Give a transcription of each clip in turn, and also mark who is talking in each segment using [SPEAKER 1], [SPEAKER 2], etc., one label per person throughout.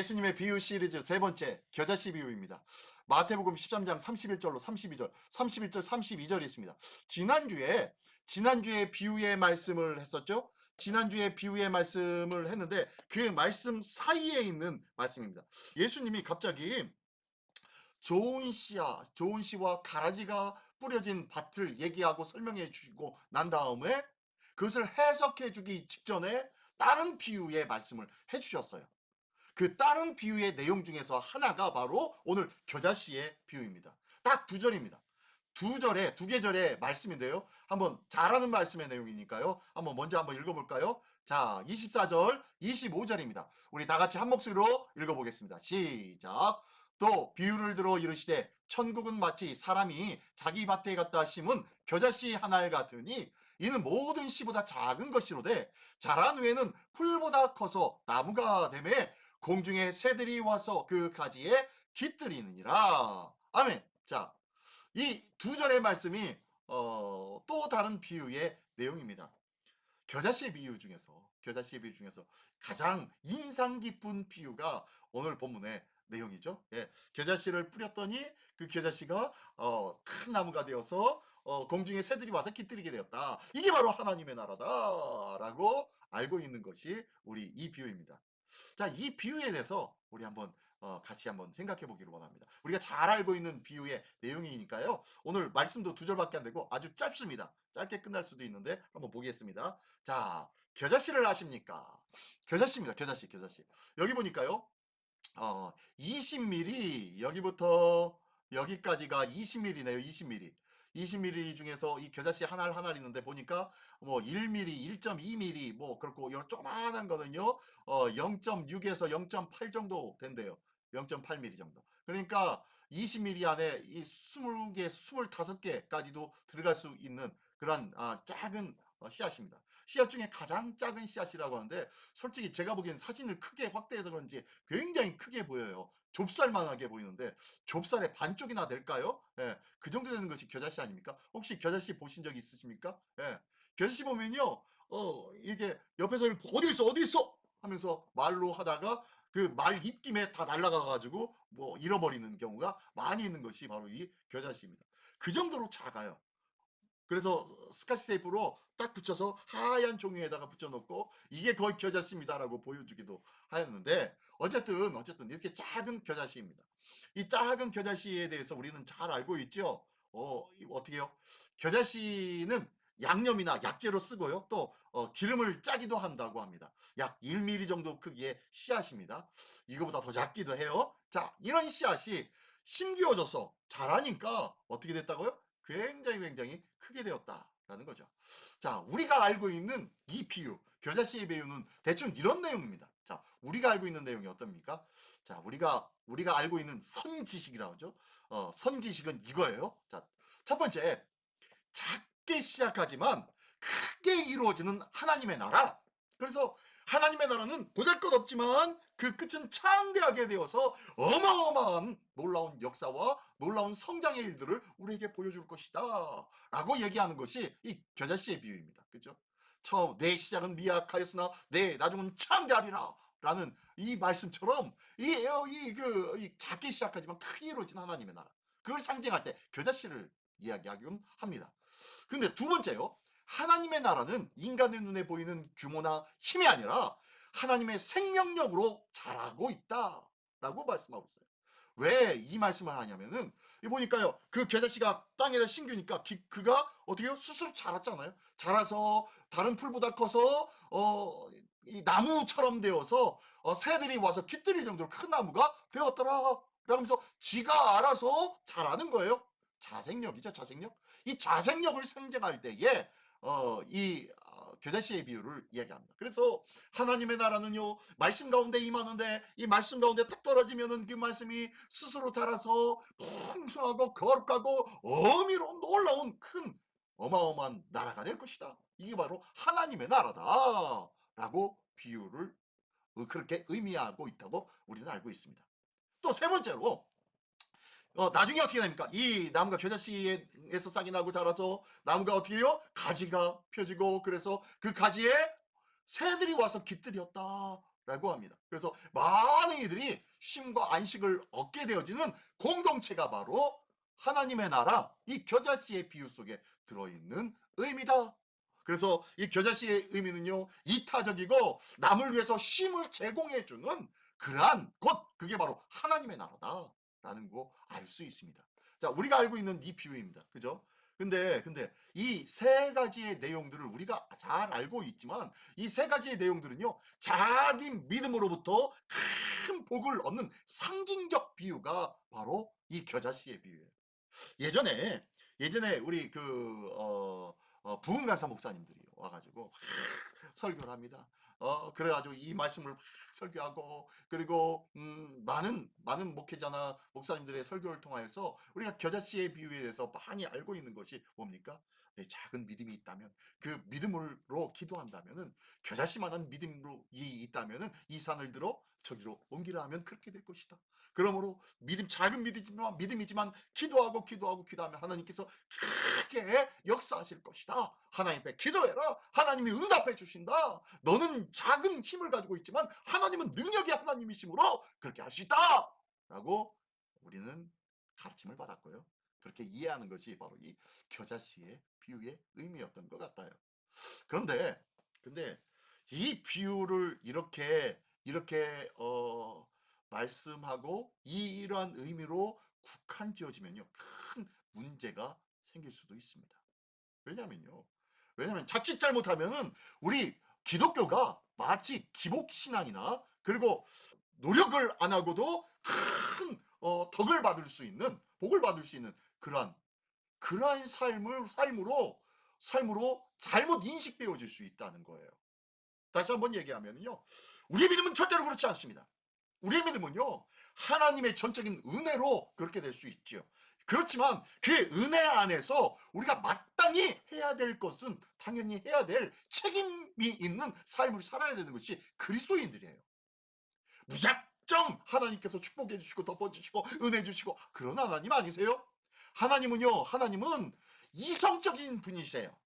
[SPEAKER 1] 예수님의 비유 시리즈 세 번째 겨자씨 비유입니다. 마태복음 13장 31절로 32절, 31절, 32절이 있습니다. 지난주에 비유의 말씀을 했었죠. 지난주에 비유의 말씀을 했는데 그 말씀 사이에 있는 말씀입니다. 예수님이 갑자기 좋은 씨와 가라지가 뿌려진 밭을 얘기하고 설명해 주시고 난 다음에 그것을 해석해 주기 직전에 다른 비유의 말씀을 해 주셨어요. 그 다른 비유의 내용 중에서 하나가 바로 오늘 겨자씨의 비유입니다. 딱 두 절입니다. 두 계절의 말씀인데요. 한번 잘하는 말씀의 내용이니까요. 먼저 읽어볼까요? 자, 24절, 25절입니다. 우리 다 같이 한 목소리로 읽어보겠습니다. 시작. 또 비유를 들어 이르시되 천국은 마치 사람이 자기 밭에 갖다 심은 겨자씨 한 알 같으니 이는 모든 씨보다 작은 것이로되 자란 후에는 풀보다 커서 나무가 되매 공중에 새들이 와서 그 가지에 깃들이느니라. 아멘. 자, 이 두 절의 말씀이 또 다른 비유의 내용입니다. 겨자씨의 비유 중에서 가장 인상 깊은 비유가 오늘 본문의 내용이죠. 예, 겨자씨를 뿌렸더니 그 겨자씨가 큰 나무가 되어서 공중에 새들이 와서 깃들이게 되었다. 이게 바로 하나님의 나라다라고 알고 있는 것이 우리 이 비유입니다. 자, 이 비유에 대해서 우리 같이 한번 생각해 보기를 원합니다. 우리가 잘 알고 있는 비유의 내용이니까요. 오늘 말씀도 두 절밖에 안 되고 아주 짧습니다. 짧게 끝날 수도 있는데 한번 보겠습니다. 자, 겨자씨를 아십니까? 겨자씨입니다. 겨자씨. 여기 보니까요. 20mm 여기부터 여기까지가 20mm네요. 20mm. 20mm 중에서 이 겨자씨 한 알 한 알 있는데 보니까 뭐 1mm, 1.2mm 뭐 그렇고 요 조그만한 거는요. 0.6에서 0.8 정도 된대요. 0.8mm 정도. 그러니까 20mm 안에 이 20개, 25개까지도 들어갈 수 있는 그런 작은 씨앗입니다. 씨앗 중에 가장 작은 씨앗이라고 하는데 솔직히 제가 보기엔 사진을 크게 확대해서 그런지 굉장히 크게 보여요. 좁쌀만하게 보이는데 좁쌀의 반쪽이나 될까요? 예, 그 정도 되는 것이 겨자씨 아닙니까? 혹시 겨자씨 보신 적 있으십니까? 예, 겨자씨 보면요, 이게 옆에서 어디 있어 하면서 말로 하다가 그 말 입김에 다 날아가가지고 뭐 잃어버리는 경우가 많이 있는 것이 바로 이 겨자씨입니다. 그 정도로 작아요. 그래서 스카치 테이프로 딱 붙여서 하얀 종이에다가 붙여놓고 이게 거의 겨자씨입니다라고 보여주기도 하였는데 어쨌든 이렇게 작은 겨자씨입니다. 이 작은 겨자씨에 대해서 우리는 잘 알고 있죠. 어떻게요? 겨자씨는 양념이나 약재로 쓰고요. 또 기름을 짜기도 한다고 합니다. 약 1mm 정도 크기의 씨앗입니다. 이거보다 더 작기도 해요. 자, 이런 씨앗이 심기어져서 자라니까 어떻게 됐다고요? 굉장히 크게 되었다라는 거죠. 자, 우리가 알고 있는 이 비유, 겨자씨의 비유는 대충 이런 내용입니다. 자, 우리가 알고 있는 내용이 어떻습니까? 자, 우리가 알고 있는 선지식이라고 하죠. 선지식은 이거예요. 자, 첫 번째, 작게 시작하지만 크게 이루어지는 하나님의 나라. 그래서 하나님의 나라는 보잘것없지만 그 끝은 창대하게 되어서 어마어마한 놀라운 역사와 놀라운 성장의 일들을 우리에게 보여줄 것이다 라고 얘기하는 것이 이 겨자씨의 비유입니다. 그죠? 처음 내 시작은 미약하였으나 내 나중은 창대하리라 라는 이 말씀처럼 이 작게 시작하지만 크게 이루어진 하나님의 나라, 그걸 상징할 때 겨자씨를 이야기하긴 합니다. 근데 두 번째요. 하나님의 나라는 인간의 눈에 보이는 규모나 힘이 아니라 하나님의 생명력으로 자라고 있다라고 말씀하고 있어요. 왜 이 말씀을 하냐면은 이 보니까요. 그 겨자씨가 땅에다 심기니까 그가 어떻게 해요? 스스로 자랐잖아요. 자라서 다른 풀보다 커서 이 나무처럼 되어서 새들이 와서 깃들일 정도로 큰 나무가 되었더라. 그러면서 지가 알아서 자라는 거예요. 자생력이죠, 자생력. 이 자생력을 상징할 때에 겨자씨의 비유를 이야기합니다. 그래서 하나님의 나라는요, 말씀 가운데 임하는데 이 말씀 가운데 딱 떨어지면은 그 말씀이 스스로 자라서 풍성하고 거룩하고 어미로 놀라운 큰 어마어마한 나라가 될 것이다. 이게 바로 하나님의 나라다라고 비유를 그렇게 의미하고 있다고 우리는 알고 있습니다. 또 세 번째로 나중에 어떻게 됩니까? 이 나무가 겨자씨에서 싹이 나고 자라서 나무가 어떻게 해요? 가지가 펴지고 그래서 그 가지에 새들이 와서 깃들였다 라고 합니다. 그래서 많은 이들이 쉼과 안식을 얻게 되어지는 공동체가 바로 하나님의 나라, 이 겨자씨의 비유 속에 들어있는 의미다. 그래서 이 겨자씨의 의미는요, 이타적이고 남을 위해서 쉼을 제공해주는 그러한 것, 그게 바로 하나님의 나라다 라는 거 알 수 있습니다. 자, 우리가 알고 있는 이 비유입니다. 그죠? 근데 이 세 가지의 내용들을 우리가 잘 알고 있지만, 이 세 가지의 내용들은요, 자기 믿음으로부터 큰 복을 얻는 상징적 비유가 바로 이 겨자씨의 비유예요. 예전에 우리 부흥 강사 목사님들이 와가지고 막 설교를 합니다. 그래가지고 이 말씀을 막 설교하고, 그리고 많은 목회자나 목사님들의 설교를 통하여서 우리가 겨자씨의 비유에 대해서 많이 알고 있는 것이 뭡니까? 내 작은 믿음이 있다면, 그 믿음으로 기도한다면은, 겨자씨만한 믿음으로 있다면은 이 산을 들어 저기로 옮기라 하면 그렇게 될 것이다. 그러므로 작은 믿음이지만 기도하면 하나님께서 크게 역사하실 것이다. 하나님 앞에 기도해라. 하나님이 응답해 주신다. 너는 작은 힘을 가지고 있지만 하나님은 능력의 하나님이시므로 그렇게 할 수 있다. 라고 우리는 가르침을 받았고요. 그렇게 이해하는 것이 바로 이 겨자씨의 비유의 의미였던 것 같아요. 그런데 이 비유를 이렇게 말씀하고 이러한 의미로 국한 지어지면요, 큰 문제가 생길 수도 있습니다. 왜냐면요. 왜냐면 자칫 잘못하면은 우리 기독교가 마치 기복신앙이나, 그리고 노력을 안 하고도 큰 덕을 받을 수 있는, 복을 받을 수 있는 그러한 삶으로 잘못 인식되어질 수 있다는 거예요. 다시 한번 얘기하면요, 우리의 믿음은 절대로 그렇지 않습니다. 우리의 믿음은요, 하나님의 전적인 은혜로 그렇게 될 수 있지요. 그렇지만 그 은혜 안에서 우리가 마땅히 해야 될 것은, 당연히 해야 될 책임이 있는 삶을 살아야 되는 것이 그리스도인들이에요. 무작정 하나님께서 축복해 주시고 덮어주시고 은혜 주시고 그런 하나님 아니세요? 하나님은 이성적인 분이세요.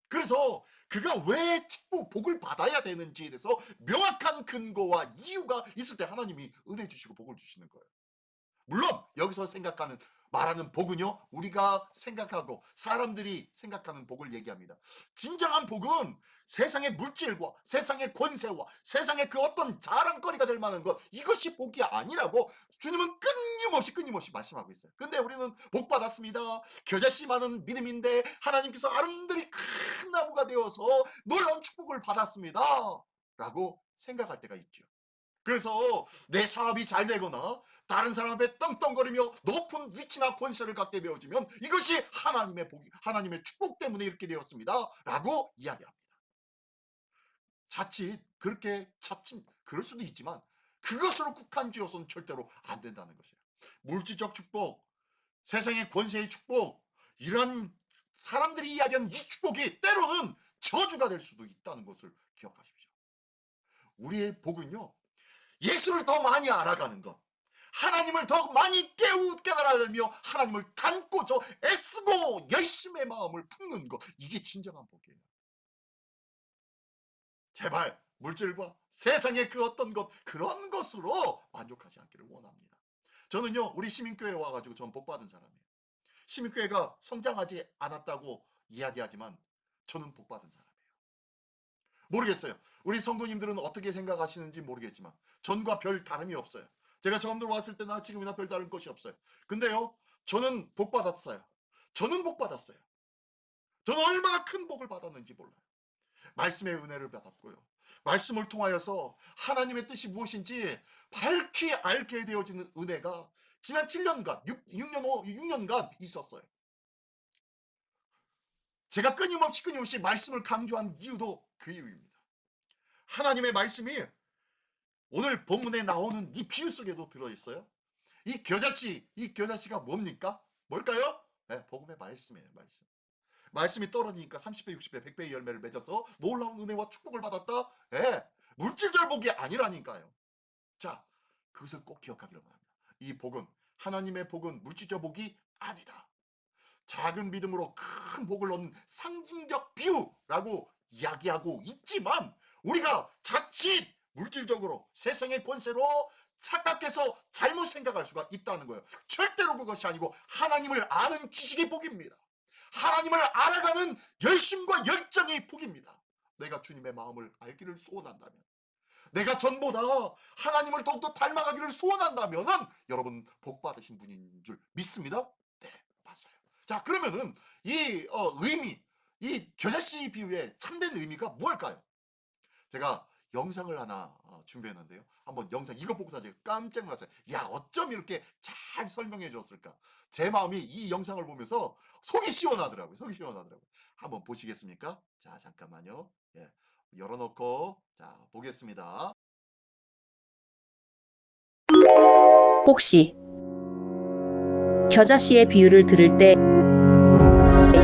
[SPEAKER 1] 그래서 그가 왜 복을 받아야 되는지에 대해서 명확한 근거와 이유가 있을 때 하나님이 은혜 주시고 복을 주시는 거예요. 물론 여기서 말하는 복은요, 우리가 생각하고 사람들이 생각하는 복을 얘기합니다. 진정한 복은 세상의 물질과 세상의 권세와 세상의 그 어떤 자랑거리가 될 만한 것, 이것이 복이 아니라고 주님은 끊임없이 말씀하고 있어요. 근데 우리는 복 받았습니다, 겨자씨 많은 믿음인데 하나님께서 아름드리 큰 나무가 되어서 놀라운 축복을 받았습니다 라고 생각할 때가 있죠. 그래서 내 사업이 잘 되거나 다른 사람 앞에 떵떵거리며 높은 위치나 권세를 갖게 되어지면 이것이 하나님의 축복 때문에 이렇게 되었습니다 라고 이야기합니다. 자칫 그럴 수도 있지만 그것으로 국한지어서는 절대로 안 된다는 것이에요. 물질적 축복, 세상의 권세의 축복, 이런 사람들이 이야기하는 이 축복이 때로는 저주가 될 수도 있다는 것을 기억하십시오. 우리의 복은요, 예수를 더 많이 알아가는 것, 하나님을 더 많이 깨달아들며 하나님을 닮고 애쓰고 열심의 마음을 품는 것, 이게 진정한 복이에요. 제발 물질과 세상의 그 어떤 것, 그런 것으로 만족하지 않기를 원합니다. 저는요, 우리 시민교회에 와가지고 전 복받은 사람이에요. 시민교회가 성장하지 않았다고 이야기하지만 저는 복받은 사람이에요. 모르겠어요. 우리 성도님들은 어떻게 생각하시는지 모르겠지만 전과 별 다름이 없어요. 제가 처음 들어왔을 때나 지금이나 별 다른 것이 없어요. 근데요, 저는 복 받았어요. 저는 얼마나 큰 복을 받았는지 몰라요. 말씀의 은혜를 받았고요. 말씀을 통하여서 하나님의 뜻이 무엇인지 밝히 알게 되어지는 은혜가 지난 7년간, 6년간 있었어요. 제가 끊임없이 말씀을 강조한 이유도 그 이유입니다. 하나님의 말씀이 오늘 본문에 나오는 이 비유 속에도 들어있어요. 이 겨자씨가 뭡니까? 뭘까요? 네, 복음의 말씀이에요. 말씀이 떨어지니까 30배, 60배, 100배의 열매를 맺어서 놀라운 은혜와 축복을 받았다. 네, 물질적 복이 아니라니까요. 자, 그것을 꼭 기억하기를 바랍니다. 이 복은, 하나님의 복은 물질적 복이 아니다. 작은 믿음으로 큰 복을 얻는 상징적 비유라고 이야기하고 있지만, 우리가 자칫 물질적으로 세상의 권세로 착각해서 잘못 생각할 수가 있다는 거예요. 절대로 그것이 아니고 하나님을 아는 지식이 복입니다. 하나님을 알아가는 열심과 열정이 복입니다. 내가 주님의 마음을 알기를 소원한다면, 내가 전보다 하나님을 더욱더 닮아가기를 소원한다면은 여러분 복 받으신 분인 줄 믿습니다. 네, 맞아요. 자, 그러면은 이 의미, 이 겨자씨 비유의 참된 의미가 무엇일까요? 제가 영상을 하나 준비했는데요. 한번 영상 이거 보고서 제가 깜짝 놀랐어요. 야, 어쩜 이렇게 잘 설명해 줬을까? 제 마음이 이 영상을 보면서 속이 시원하더라고요. 속이 시원하더라고요. 한번 보시겠습니까? 자, 잠깐만요. 예, 열어놓고 자 보겠습니다.
[SPEAKER 2] 혹시 겨자씨의 비유를 들을 때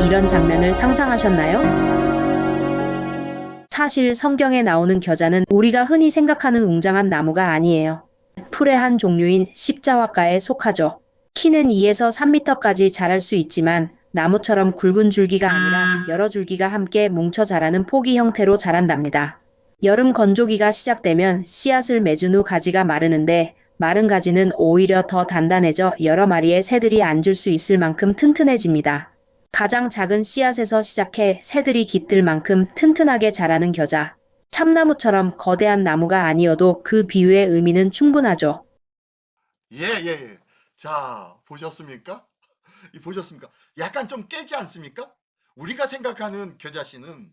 [SPEAKER 2] 이런 장면을 상상하셨나요? 사실 성경에 나오는 겨자는 우리가 흔히 생각하는 웅장한 나무가 아니에요. 풀의 한 종류인 십자화과에 속하죠. 키는 2에서 3m까지 자랄 수 있지만 나무처럼 굵은 줄기가 아니라 여러 줄기가 함께 뭉쳐 자라는 포기 형태로 자란답니다. 여름 건조기가 시작되면 씨앗을 맺은 후 가지가 마르는데 마른 가지는 오히려 더 단단해져 여러 마리의 새들이 앉을 수 있을 만큼 튼튼해집니다. 가장 작은 씨앗에서 시작해 새들이 깃들 만큼 튼튼하게 자라는 겨자. 참나무처럼 거대한 나무가 아니어도 그 비유의 의미는 충분하죠.
[SPEAKER 1] 예, 예, 예. 자, 보셨습니까? 보셨습니까? 약간 좀 깨지 않습니까? 우리가 생각하는 겨자씨는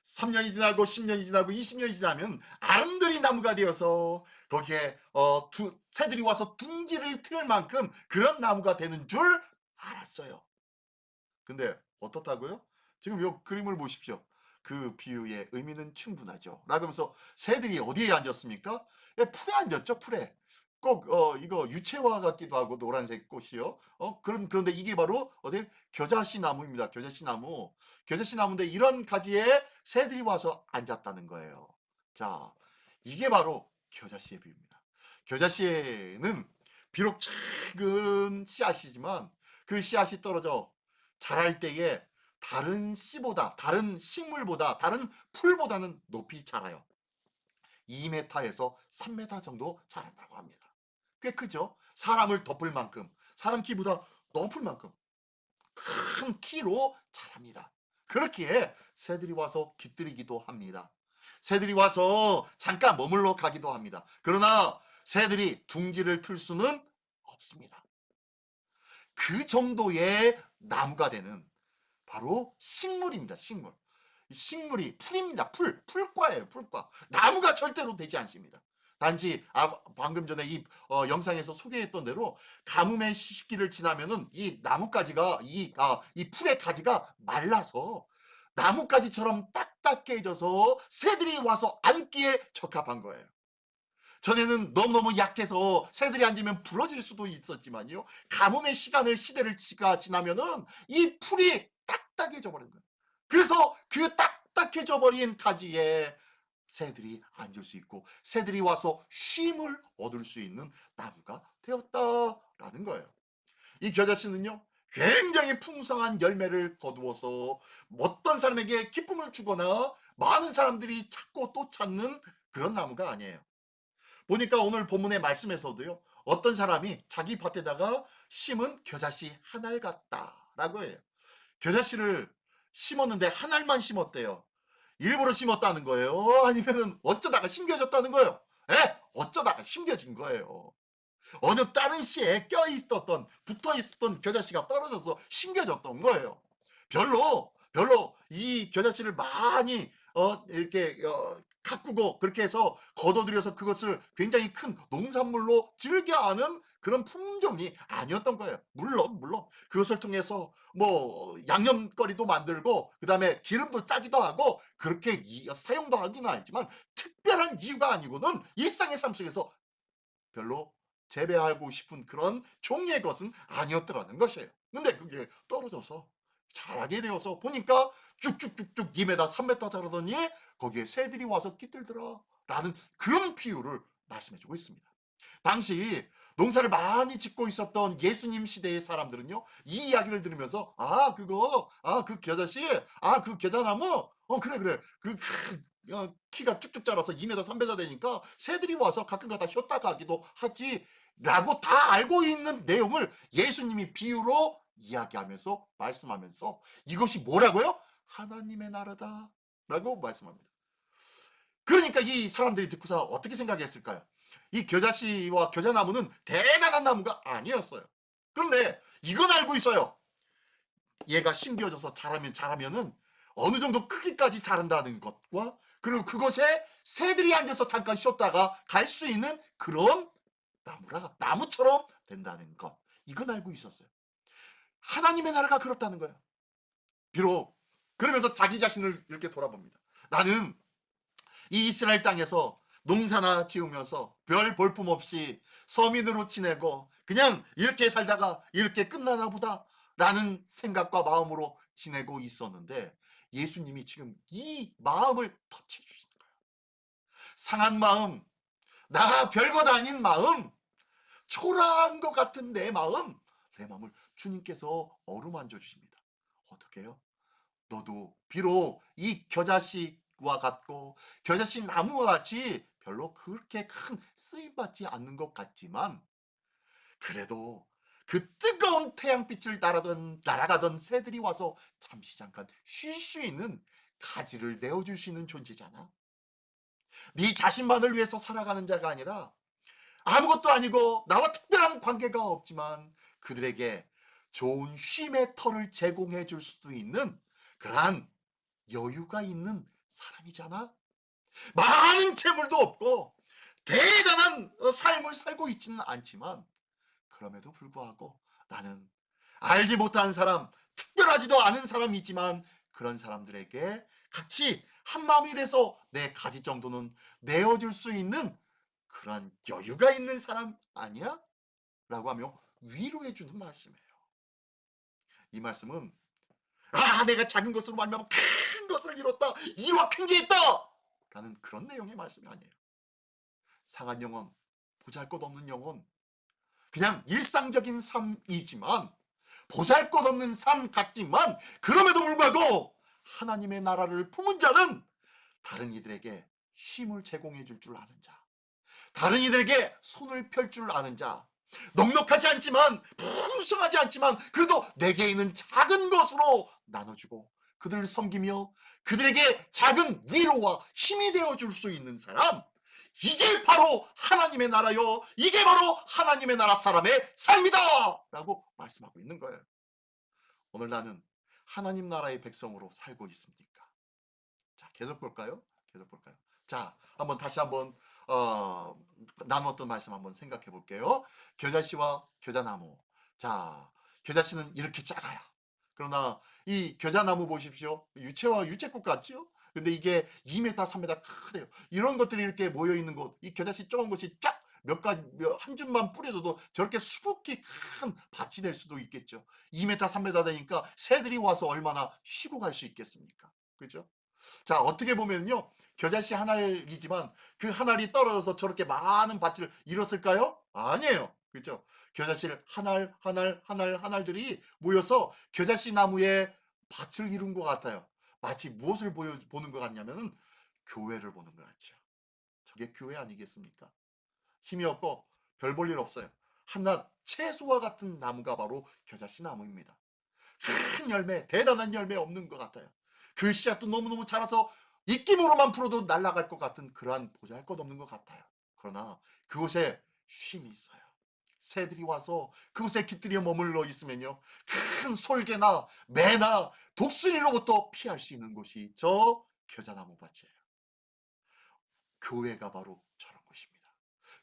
[SPEAKER 1] 3년이 지나고 10년이 지나고 20년이 지나면 아름드리 나무가 되어서 거기에 새들이 와서 둥지를 틀 만큼 그런 나무가 되는 줄 알았어요. 근데 어떻다고요? 지금 요 그림을 보십시오. 그 비유의 의미는 충분하죠. 라면서 새들이 어디에 앉았습니까? 예, 풀에 앉았죠, 풀에. 꼭 이거 유채화 같기도 하고 노란색 꽃이요. 그런데 이게 바로 어디 겨자씨 나무입니다. 겨자씨 나무. 겨자씨 나무인데 이런 가지에 새들이 와서 앉았다는 거예요. 자, 이게 바로 겨자씨의 비유입니다. 겨자씨는 비록 작은 씨앗이지만 그 씨앗이 떨어져 자랄 때에 다른 씨보다, 다른 식물보다, 다른 풀보다는 높이 자라요. 2m에서 3m 정도 자란다고 합니다. 꽤 크죠? 사람을 덮을 만큼, 사람 키보다 높을 만큼 큰 키로 자랍니다. 그렇기에 새들이 와서 깃들이기도 합니다. 새들이 와서 잠깐 머물러 가기도 합니다. 그러나 새들이 둥지를 틀 수는 없습니다. 그 정도의 나무가 되는 바로 식물입니다. 식물. 식물이 풀입니다. 풀과예요. 풀과. 나무가 절대로 되지 않습니다. 단지 방금 전에 이 영상에서 소개했던 대로 가뭄의 시기를 지나면은 이 나뭇가지가 이 풀의 가지가 말라서 나뭇가지처럼 딱딱해져서 새들이 와서 앉기에 적합한 거예요. 전에는 너무너무 약해서 새들이 앉으면 부러질 수도 있었지만요. 가뭄의 시대를 지나면은 이 풀이 딱딱해져 버린 거예요. 그래서 그 딱딱해져 버린 가지에 새들이 앉을 수 있고 새들이 와서 쉼을 얻을 수 있는 나무가 되었다라는 거예요. 이 겨자씨는요. 굉장히 풍성한 열매를 거두어서 어떤 사람에게 기쁨을 주거나 많은 사람들이 찾고 또 찾는 그런 나무가 아니에요. 보니까 오늘 본문의 말씀에서도요. 어떤 사람이 자기 밭에다가 심은 겨자씨 한 알 같다라고 해요. 겨자씨를 심었는데 한 알만 심었대요. 일부러 심었다는 거예요? 아니면은 어쩌다가 심겨졌다는 거예요? 예? 어쩌다가 심겨진 거예요. 어느 다른 씨에 붙어 있었던 겨자씨가 떨어져서 심겨졌던 거예요. 별로 이 겨자씨를 많이 이렇게 가꾸고 그렇게 해서 거둬들여서 그것을 굉장히 큰 농산물로 즐겨하는 그런 품종이 아니었던 거예요. 물론 그것을 통해서 뭐 양념거리도 만들고 그다음에 기름도 짜기도 하고 그렇게 사용도 하기는 하지만 특별한 이유가 아니고는 일상의 삶 속에서 별로 재배하고 싶은 그런 종류의 것은 아니었더라는 것이에요. 근데 그게 떨어져서 자라게 되어서 보니까 쭉쭉쭉쭉 2m, 3m 자라더니 거기에 새들이 와서 깃들더라 라는 그런 비유를 말씀해주고 있습니다. 당시 농사를 많이 짓고 있었던 예수님 시대의 사람들은요, 이 이야기를 들으면서 그 겨자씨, 그 겨자나무, 그래, 키가 쭉쭉 자라서 2m 3m 되니까 새들이 와서 가끔가다 쉬었다 가기도 하지 라고 다 알고 있는 내용을 예수님이 비유로 이야기하면서 말씀하면서 이것이 뭐라고요? 하나님의 나라다 라고 말씀합니다. 그러니까 이 사람들이 듣고서 어떻게 생각했을까요? 이 겨자씨와 겨자나무는 대단한 나무가 아니었어요. 그런데 이건 알고 있어요. 얘가 심겨져서 자라면은 어느 정도 크기까지 자란다는 것과 그리고 그것에 새들이 앉아서 잠깐 쉬었다가 갈 수 있는 그런 나무처럼 된다는 것. 이건 알고 있었어요. 하나님의 나라가 그렇다는 거예요. 비록 그러면서 자기 자신을 이렇게 돌아봅니다. 나는 이 이스라엘 땅에서 농사나 지으면서 별 볼품 없이 서민으로 지내고 그냥 이렇게 살다가 이렇게 끝나나 보다 라는 생각과 마음으로 지내고 있었는데 예수님이 지금 이 마음을 터치해 주시는 거예요. 상한 마음, 나 별것 아닌 마음, 초라한 것 같은 내 마음을 주님께서 어루만져 주십니다. 어떻게 해요? 너도 비록 이 겨자씨와 같고 겨자씨 나무와 같이 별로 그렇게 큰 쓰임받지 않는 것 같지만 그래도 그 뜨거운 태양빛을 날아가던 새들이 와서 잠시 잠깐 쉴 수 있는 가지를 내어줄 수 있는 존재잖아. 네 자신만을 위해서 살아가는 자가 아니라 아무것도 아니고 나와 특별한 관계가 없지만 그들에게 좋은 쉼의 터를 제공해 줄 수 있는 그러한 여유가 있는 사람이잖아. 많은 재물도 없고 대단한 삶을 살고 있지는 않지만 그럼에도 불구하고 나는 알지 못한 사람, 특별하지도 않은 사람이지만 그런 사람들에게 같이 한마음이 돼서 내 가지 정도는 내어줄 수 있는 그런 여유가 있는 사람 아니야? 라고 하며 위로해 주는 말씀이에요. 이 말씀은 내가 작은 것으로 말미암아 큰 것을 이뤘다, 이루어 횡재했다 라는 그런 내용의 말씀이 아니에요. 상한 영혼, 보잘것없는 영혼, 그냥 일상적인 삶이지만 보잘것없는 삶 같지만 그럼에도 불구하고 하나님의 나라를 품은 자는 다른 이들에게 쉼을 제공해 줄 아는 자, 다른 이들에게 손을 펼 줄 아는 자, 넉넉하지 않지만 풍성하지 않지만 그래도 내게 있는 작은 것으로 나눠주고 그들을 섬기며 그들에게 작은 위로와 힘이 되어줄 수 있는 사람, 이게 바로 하나님의 나라요, 이게 바로 하나님의 나라 사람의 삶이다 라고 말씀하고 있는 거예요. 오늘 나는 하나님 나라의 백성으로 살고 있습니까? 자, 계속 볼까요? 자, 다시 한번 나누었던 말씀 한번 생각해 볼게요. 겨자씨와 겨자나무. 자, 겨자씨는 이렇게 작아요. 그러나 이 겨자나무 보십시오. 유채와 유채꽃 같죠? 근데 이게 2m, 3m 크대요. 이런 것들이 이렇게 모여 있는 곳, 이 겨자씨 조금 것이 쫙 한 줌만 뿌려줘도 저렇게 수북히 큰 밭이 될 수도 있겠죠. 2m, 3m 되니까 새들이 와서 얼마나 쉬고 갈 수 있겠습니까? 그죠? 자, 어떻게 보면요, 겨자씨 한 알이지만 그 한 알이 떨어져서 저렇게 많은 밭을 이뤘을까요? 아니에요. 그렇죠? 겨자씨를 한 알들이 모여서 겨자씨 나무에 밭을 이룬 것 같아요. 마치 무엇을 보는 것 같냐면은 교회를 보는 것 같죠. 저게 교회 아니겠습니까? 힘이 없고 별 볼 일 없어요. 한낱 채소와 같은 나무가 바로 겨자씨 나무입니다. 큰 열매, 대단한 열매 없는 것 같아요. 그 씨앗도 너무너무 자라서 입김으로만 풀어도 날아갈 것 같은 그러한 보잘것없는 것 같아요. 그러나 그곳에 쉼이 있어요. 새들이 와서 그곳에 깃들여 머물러 있으면요, 큰 솔개나 매나 독수리로부터 피할 수 있는 곳이 저 겨자나무 밭이에요. 교회가 바로 저런 곳입니다.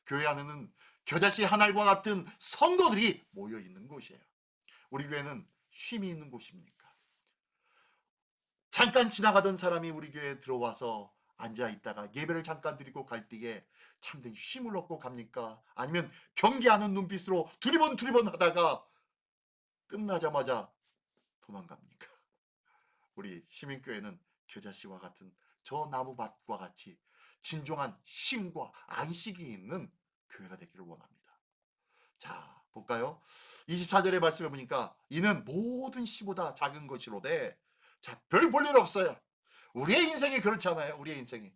[SPEAKER 1] 교회 안에는 겨자씨 한 알과 같은 성도들이 모여 있는 곳이에요. 우리 교회는 쉼이 있는 곳입니까? 잠깐 지나가던 사람이 우리 교회에 들어와서 앉아 있다가 예배를 잠깐 드리고 갈 때에 참된 쉼을 얻고 갑니까? 아니면 경계하는 눈빛으로 두리번 하다가 끝나자마자 도망갑니까? 우리 시민교회는 겨자씨와 같은 저 나무밭과 같이 진정한 쉼과 안식이 있는 교회가 되기를 원합니다. 자, 볼까요? 24절의 말씀에 보니까 이는 모든 씨보다 작은 것이로되, 자, 별 볼 일 없어요. 우리의 인생이 그렇지 않아요? 우리의 인생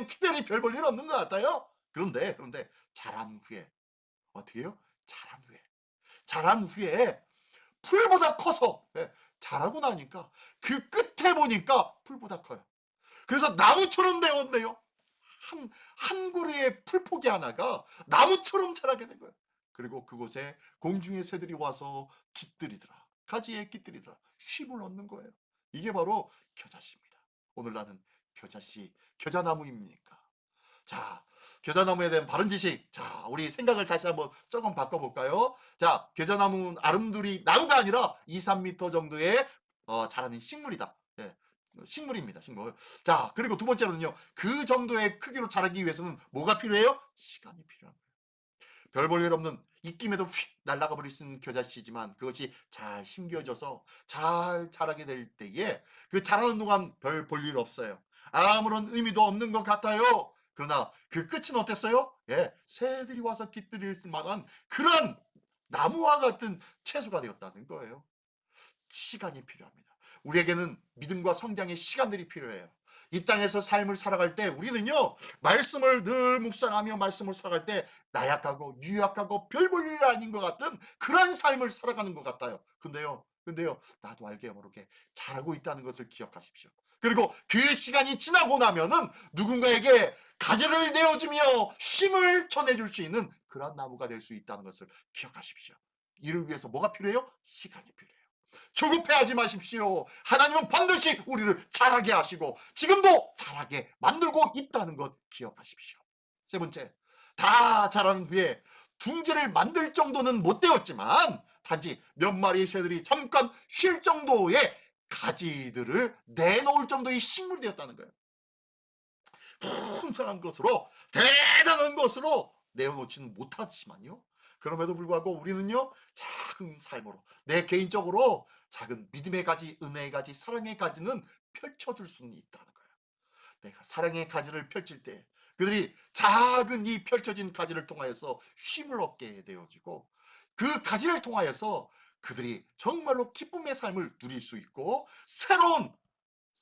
[SPEAKER 1] 특별히 별 볼 일 없는 것 같아요. 그런데 자란 후에 어떻게 해요? 자란 후에 풀보다 커서, 예, 자라고 나니까 그 끝에 보니까 풀보다 커요. 그래서 나무처럼 되었네요. 한 그루의 풀포기 하나가 나무처럼 자라게 된 거예요. 그리고 그곳에 공중의 새들이 와서 깃들이더라. 가지에 깃들이더라. 쉼을 얻는 거예요. 이게 바로 겨자씨입니다. 오늘 나는 겨자씨, 겨자나무입니까? 자, 겨자나무에 대한 바른 지식. 자, 우리 생각을 다시 한번 조금 바꿔볼까요? 자, 겨자나무는 아름드리 나무가 아니라 2, 3m 정도의 자라는 식물이다. 예, 식물입니다. 식물. 자, 그리고 두 번째로는요. 그 정도의 크기로 자라기 위해서는 뭐가 필요해요? 시간이 필요한 거예요. 별 볼 일 없는 입김에도 휙 날아가 버릴 수 있는 겨자씨지만 그것이 잘 심겨져서 잘 자라게 될 때에 그 자라는 동안 별 볼 일 없어요. 아무런 의미도 없는 것 같아요. 그러나 그 끝은 어땠어요? 예, 새들이 와서 깃들일 만한 그런 나무와 같은 채소가 되었다는 거예요. 시간이 필요합니다. 우리에게는 믿음과 성장의 시간들이 필요해요. 이 땅에서 삶을 살아갈 때 우리는요, 말씀을 늘 묵상하며 말씀을 살아갈 때 나약하고 유약하고 별 볼 일 아닌 것 같은 그런 삶을 살아가는 것 같아요. 근데요, 나도 알게 모르게 잘하고 있다는 것을 기억하십시오. 그리고 그 시간이 지나고 나면은 누군가에게 가지를 내어주며 쉼을 전해줄 수 있는 그런 나무가 될 수 있다는 것을 기억하십시오. 이를 위해서 뭐가 필요해요? 시간이 필요해요. 조급해하지 마십시오. 하나님은 반드시 우리를 자라게 하시고 지금도 자라게 만들고 있다는 것 기억하십시오. 세 번째, 다 자란 후에 둥지를 만들 정도는 못 되었지만 단지 몇 마리의 새들이 잠깐 쉴 정도의 가지들을 내놓을 정도의 식물이 되었다는 거예요. 풍성한 것으로, 대단한 것으로 내어놓지는 못하지만요, 그럼에도 불구하고 우리는요, 작은 삶으로 내 개인적으로 작은 믿음의 가지, 은혜의 가지, 사랑의 가지는 펼쳐줄 수는 있다는 거예요. 내가 사랑의 가지를 펼칠 때 그들이 작은 이 펼쳐진 가지를 통하여서 쉼을 얻게 되어지고 그 가지를 통하여서 그들이 정말로 기쁨의 삶을 누릴 수 있고 새로운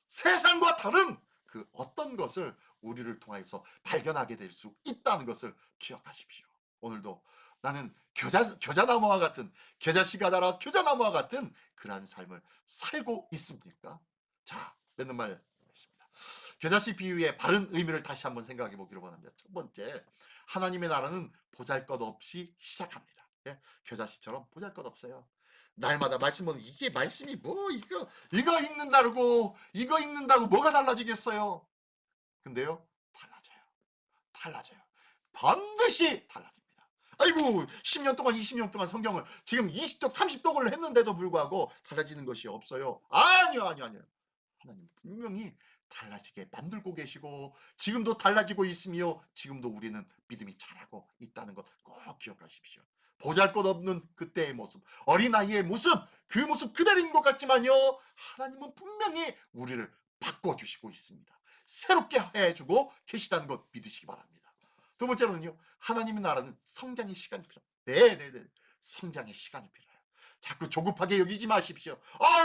[SPEAKER 1] 세상과 다른 그 어떤 것을 우리를 통해서 발견하게 될 수 있다는 것을 기억하십시오. 오늘도 나는 겨자나무와 같은, 겨자씨가 자라 겨자나무와 같은 그러한 삶을 살고 있습니까? 자, 맺는 말 있습니다. 겨자씨 비유의 바른 의미를 다시 한번 생각해 보기로 원합니다. 첫 번째, 하나님의 나라는 보잘것없이 시작합니다. 예? 겨자씨처럼 보잘것없어요. 날마다 말씀은, 이게 말씀이 뭐 이거 읽는다고 뭐가 달라지겠어요? 근데요, 달라져요. 반드시 달라집니다. 아이고, 10년 동안 20년 동안 성경을 지금 20독 30독을 했는데도 불구하고 달라지는 것이 없어요. 아니요. 하나님 분명히 달라지게 만들고 계시고 지금도 달라지고 있으며 지금도 우리는 믿음이 자라고 있다는 것 꼭 기억하십시오. 보잘것없는 그때의 모습, 어린아이의 모습, 그 모습 그대로인 것 같지만요, 하나님은 분명히 우리를 바꿔주시고 있습니다. 새롭게 해주고 계시다는 것 믿으시기 바랍니다. 두 번째로는요, 하나님의 나라는 성장의 시간이 필요합니다. 네. 성장의 시간이 필요해요. 자꾸 조급하게 여기지 마십시오.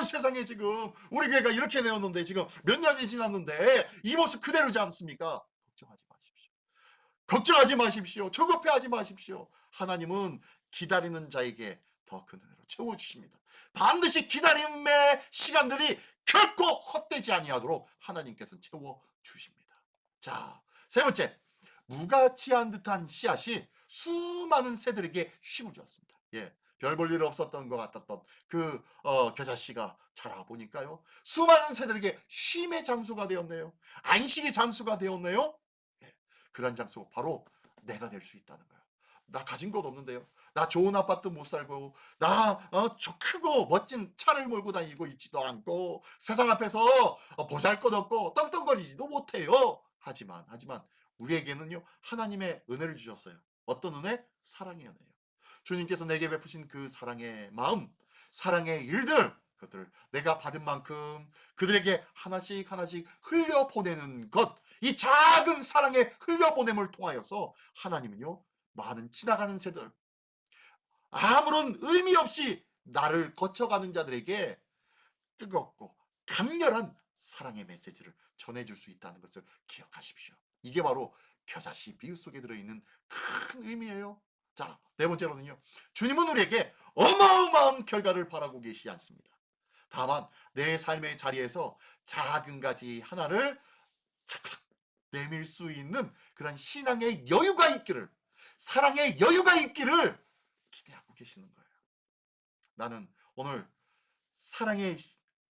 [SPEAKER 1] 세상에 지금 우리 교회가 이렇게 내었는데 지금 몇 년이 지났는데 이 모습 그대로지 않습니까? 걱정하지 마십시오. 조급해하지 마십시오. 하나님은 기다리는 자에게 더 큰 은혜로 채워주십니다. 반드시 기다림의 시간들이 결코 헛되지 아니하도록 하나님께서는 채워주십니다. 자, 세 번째, 무가치한 듯한 씨앗이 수많은 새들에게 쉼을 주었습니다. 예, 별 볼 일 없었던 것 같았던 그 겨자씨가 자라 보니까요, 수많은 새들에게 쉼의 장소가 되었네요. 안식의 장소가 되었네요. 예, 그런 장소 바로 내가 될 수 있다는 거예요. 나 가진 것 없는데요. 나 좋은 아파트 못 살고, 나 크고 멋진 차를 몰고 다니고 있지도 않고, 세상 앞에서 보잘것없고 떵떵거리지도 못해요. 하지만 우리에게는요, 하나님의 은혜를 주셨어요. 어떤 은혜? 사랑의 은혜요. 주님께서 내게 베푸신 그 사랑의 마음, 사랑의 일들, 그것들을 내가 받은 만큼 그들에게 하나씩 흘려보내는 것, 이 작은 사랑의 흘려보냄을 통하여서 하나님은요, 많은 지나가는 새들, 아무런 의미 없이 나를 거쳐가는 자들에게 뜨겁고 강렬한 사랑의 메시지를 전해줄 수 있다는 것을 기억하십시오. 이게 바로 겨자씨 비유 속에 들어있는 큰 의미예요. 자, 네 번째로는요. 주님은 우리에게 어마어마한 결과를 바라고 계시지 않습니다. 다만 내 삶의 자리에서 작은 가지 하나를 착착 내밀 수 있는 그런 신앙의 여유가 있기를, 사랑의 여유가 있기를 기대하고 계시는 거예요. 나는 오늘 사랑의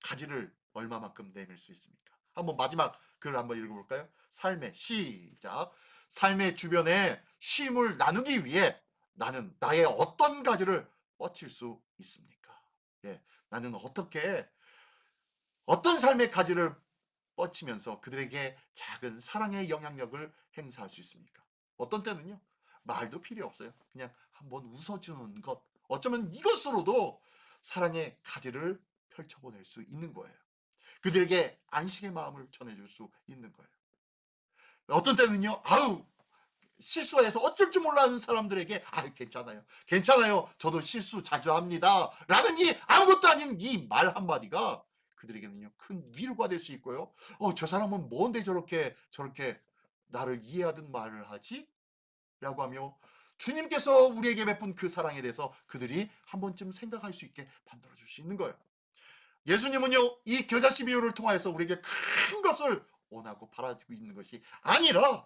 [SPEAKER 1] 가지를 얼마만큼 내밀 수 있습니까? 한번 마지막 글 한번 읽어볼까요? 삶의 시작. 삶의 주변에 쉼을 나누기 위해 나는 나의 어떤 가지를 뻗칠 수 있습니까? 예, 나는 어떤 삶의 가지를 뻗치면서 그들에게 작은 사랑의 영향력을 행사할 수 있습니까? 어떤 때는요, 말도 필요 없어요. 그냥 한번 웃어주는 것, 어쩌면 이것으로도 사랑의 가지를 펼쳐보낼 수 있는 거예요. 그들에게 안식의 마음을 전해줄 수 있는 거예요. 어떤 때는요, 실수해서 어쩔 줄 몰라하는 사람들에게 괜찮아요, 저도 실수 자주 합니다 라는 이 아무것도 아닌 이 말 한마디가 그들에게는요 큰 위로가 될 수 있고요. 저 사람은 뭔데 저렇게 나를 이해하든 말을 하지? 라고 하며 주님께서 우리에게 베푼 그 사랑에 대해서 그들이 한 번쯤 생각할 수 있게 만들어줄 수 있는 거예요. 예수님은요 이 겨자씨 비유를 통하여서 우리에게 큰 것을 원하고 바라지고 있는 것이 아니라,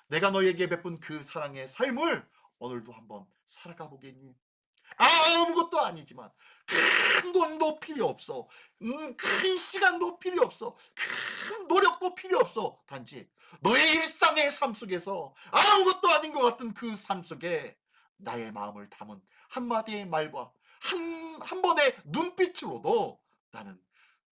[SPEAKER 1] 내가 너에게 베푼 그 사랑의 삶을 오늘도 한번 살아가 보겠니? 아무것도 아니지만 큰 돈도 필요 없어, 큰 시간도 필요 없어, 큰 노력도 필요 없어. 단지 너의 일상의 삶 속에서 아무것도 아닌 것 같은 그 삶 속에 나의 마음을 담은 한마디의 말과 한 번의 눈빛으로도 나는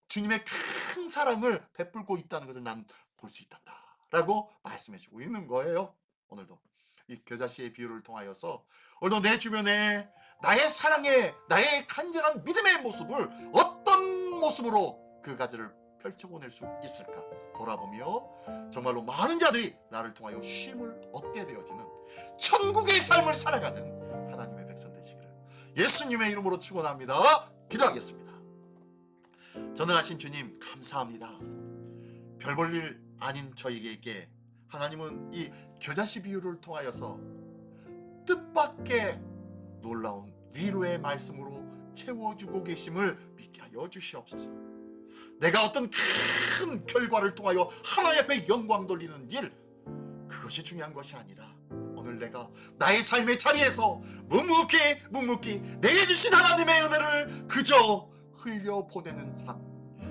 [SPEAKER 1] 주님의 큰 사랑을 베풀고 있다는 것을 난 볼 수 있단다 라고 말씀해 주고 있는 거예요. 오늘도 이 겨자씨의 비유를 통하여서 오늘도 내 주변에 나의 간절한 믿음의 모습을 어떤 모습으로 그 가지를 펼쳐보낼 수 있을까 돌아보며 정말로 많은 자들이 나를 통하여 쉼을 얻게 되어지는 천국의 삶을 살아가는 하나님의 백성 되시기를 예수님의 이름으로 축원합니다. 기도하겠습니다. 전능하신 주님 감사합니다. 별 볼 일 아닌 저에게 하나님은 이 겨자씨 비유를 통하여서 뜻밖의 놀라운 위로의 말씀으로 채워주고 계심을 믿게 하여 주시옵소서. 내가 어떤 큰 결과를 통하여 하나님 앞에 영광 돌리는 일, 그것이 중요한 것이 아니라 오늘 내가 나의 삶의 자리에서 묵묵히 내게 주신 하나님의 은혜를 그저 흘려보내는 삶,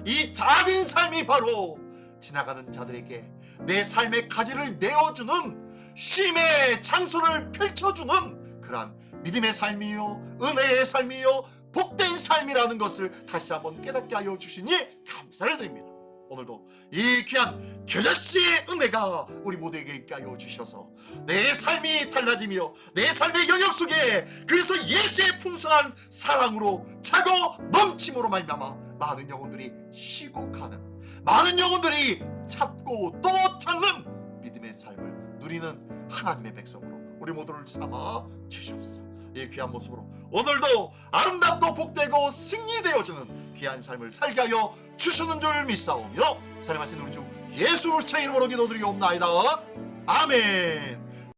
[SPEAKER 1] 이 작은 삶이 바로 지나가는 자들에게 내 삶의 가지를 내어주는 쉼의 장소를 펼쳐주는 그러한 믿음의 삶이요, 은혜의 삶이요, 복된 삶이라는 것을 다시 한번 깨닫게 하여 주시니 감사를 드립니다. 오늘도 이 귀한 겨자씨의 은혜가 우리 모두에게 있게 하여 주셔서 내 삶이 달라지며 내 삶의 영역 속에 그래서 예수의 풍성한 사랑으로 차고 넘침으로 말미암아 많은 영혼들이 쉬고 가는, 많은 영혼들이 찾고 또 찾는 믿음의 삶을 누리는 하나님의 백성으로 우리 모두를 삼아 주시옵소서. 이 귀한 모습으로 오늘도 아름답고 복되고 승리되어지는 귀한 삶을 살게 하여 주시는 줄 믿사오며 사랑하신 우리 주 예수 그리스도의 이름으로 기도드리옵나이다. 아멘.